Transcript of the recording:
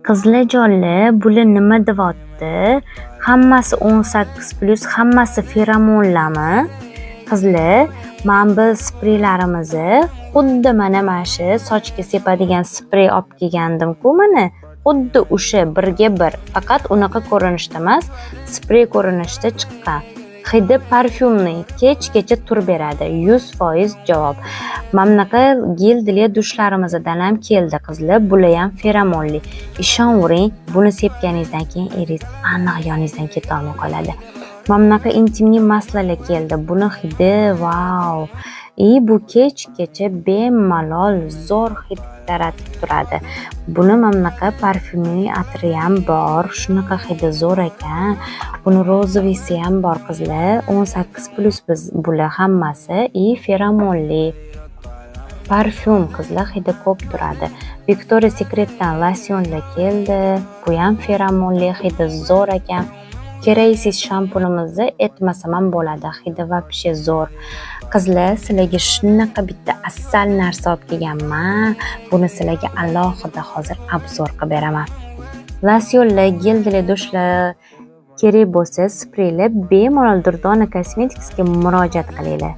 Qizlajonli, bular nima deyapti? Hammasi 18+, hammasi feromonlarmi? Qizlar, mana bu spreylarimizni xuddi mana shu sochga sepadigan sprey olib kelgandim-ku mana. Xuddi o'sha birga bir, faqat unaqa ko'rinishda emas, sprey ko'rinishda chiqqan. Hidi parfyumni kechgacha turib beradi. 100% javob. Mana bunaqa gel dushlarimizddan ham keldi qizlar. Bular ham feromonli. Ishonavering, buni sepganingizdan keyin eringiz aniq yoningizdan keta olmay qoladi. Mana bunaqa intimniy maslalar keldi. Buni hidi, vau. Bu kechgacha bemalol zo'r hid taratib turadi. Buni mana bunaqa parfyumli atri ham bor. Shunaqa hidi zo'r ekan. Buni rozovisi ham bor qizlar. 18+ biz bular hammasi feromonli. Parfyum qizlar hidi ko'p turadi. Victoria's Secret'dan losyonlar keldi. Bu ham feromonli, hidi zo'r ekan. Keraksiz shampunimizni aytmasam ham bo'ladi. Hidi вообще zo'r. Qizlar, sizlarga shunaqa bitta asal narsa olib kelganman. Buni sizlarga alohida hozir obzor qilib beraman. Losyonlar, geldilar, dushlar kerak bo'lsa, spreylar bemalol Durdona Cosmetics'ga murojaat qilinglar.